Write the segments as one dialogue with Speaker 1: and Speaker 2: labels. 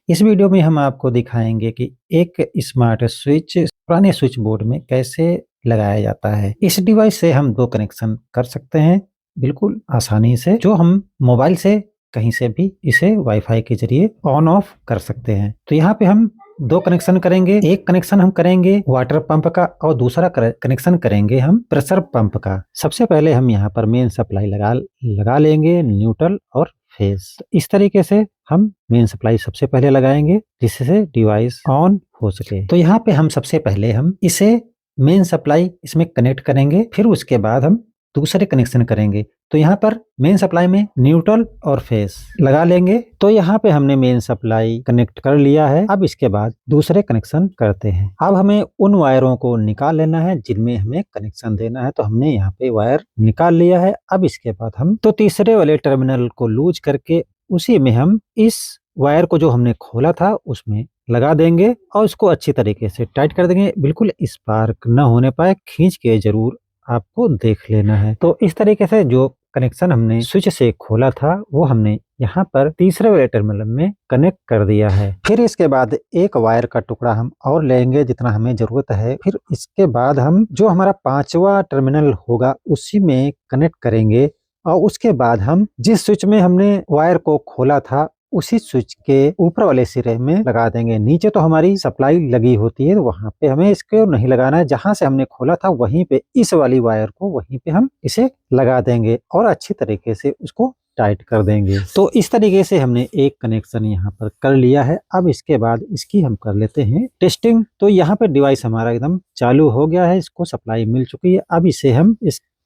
Speaker 1: इस वीडियो में हम आपको दिखाएंगे कि एक स्मार्ट स्विच पुराने स्विच बोर्ड में कैसे लगाया जाता है। इस डिवाइस से हम 2 कनेक्शन कर सकते हैं बिल्कुल आसानी से, जो हम मोबाइल से कहीं से भी इसे वाईफाई के जरिए ऑन ऑफ कर सकते हैं। तो यहाँ पे हम 2 कनेक्शन करेंगे। एक कनेक्शन हम करेंगे वाटर पंप का और दूसरा कनेक्शन करेंगे हम प्रेशर पंप का। सबसे पहले हम यहाँ पर मेन सप्लाई लगा लेंगे, न्यूट्रल और फेज। इस तरीके से हम मेन सप्लाई सबसे पहले लगाएंगे जिससे डिवाइस ऑन हो सके। तो यहाँ पे हम सबसे पहले हम इसे मेन सप्लाई इसमें कनेक्ट करेंगे, फिर उसके बाद हम दूसरे कनेक्शन करेंगे। तो यहाँ पर मेन सप्लाई में न्यूट्रल और फेज लगा लेंगे। तो यहाँ पे हमने मेन सप्लाई कनेक्ट कर लिया है। अब इसके बाद दूसरे कनेक्शन करते हैं। अब हमें उन वायरों को निकाल लेना है जिनमें हमें कनेक्शन देना है। तो हमने यहाँ पे वायर निकाल लिया है। अब इसके बाद हम तो तीसरे वाले टर्मिनल को लूज करके उसी में हम इस वायर को जो हमने खोला था उसमें लगा देंगे और उसको अच्छी तरीके से टाइट कर देंगे। बिल्कुल स्पार्क न होने पाए, खींच के जरूर आपको देख लेना है। तो इस तरीके से जो कनेक्शन हमने स्विच से खोला था वो हमने यहाँ पर तीसरे वाले टर्मिनल में कनेक्ट कर दिया है। फिर इसके बाद एक वायर का टुकड़ा हम और लेंगे जितना हमें जरूरत है। फिर इसके बाद हम जो हमारा 5वां टर्मिनल होगा उसी में कनेक्ट करेंगे और उसके बाद हम जिस स्विच में हमने वायर को खोला था उसी स्विच के ऊपर वाले सिरे में लगा देंगे। नीचे तो हमारी सप्लाई लगी होती है, तो वहां पे हमें इसको नहीं लगाना है। जहां से हमने खोला था वहीं पे इस वाली वायर को वहीं पे हम इसे लगा देंगे और अच्छी तरीके से उसको टाइट कर देंगे। तो इस तरीके से हमने एक कनेक्शन यहाँ पर कर लिया है। अब इसके बाद इसकी हम कर लेते हैं टेस्टिंग। तो यहाँ पे डिवाइस हमारा एकदम चालू हो गया है, इसको सप्लाई मिल चुकी है। अब इसे हम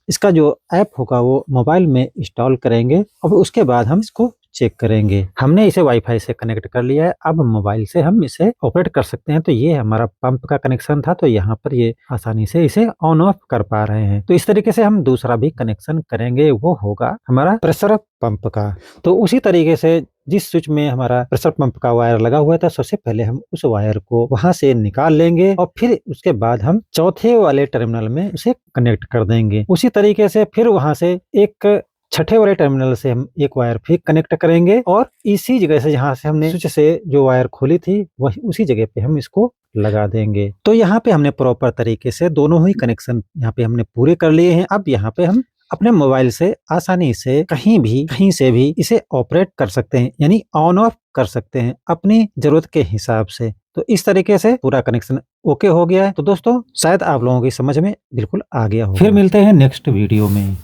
Speaker 1: इसका जो ऐप होगा वो मोबाइल में इंस्टॉल करेंगे और उसके बाद हम इसको चेक करेंगे। हमने इसे वाईफाई से कनेक्ट कर लिया है। अब मोबाइल से हम इसे ऑपरेट कर सकते हैं। तो ये हमारा पंप का कनेक्शन था, तो यहाँ पर ये आसानी से इसे ऑन ऑफ कर पा रहे हैं। तो इस तरीके से हम दूसरा भी कनेक्शन करेंगे, वो होगा हमारा प्रेशर पंप का। तो उसी तरीके से जिस स्विच में हमारा प्रेशर पंप का वायर लगा हुआ था, सबसे पहले हम उस वायर को वहां से निकाल लेंगे और फिर उसके बाद हम चौथे वाले टर्मिनल में उसे कनेक्ट कर देंगे। उसी तरीके से फिर वहां से एक छठे वाले टर्मिनल से हम एक वायर फिर कनेक्ट करेंगे और इसी जगह से जहां से हमने स्विच से जो वायर खोली थी वही उसी जगह पे हम इसको लगा देंगे। तो यहाँ पे हमने प्रॉपर तरीके से दोनों ही कनेक्शन यहाँ पे हमने पूरे कर लिए हैं। अब यहाँ पे हम अपने मोबाइल से आसानी से कहीं से भी इसे ऑपरेट कर सकते हैं, यानी ऑन ऑफ कर सकते हैं अपनी जरूरत के हिसाब से। तो इस तरीके से पूरा कनेक्शन ओके हो गया है। तो दोस्तों शायद आप लोगों की समझ में बिल्कुल आ गया होगा। फिर मिलते हैं नेक्स्ट वीडियो में।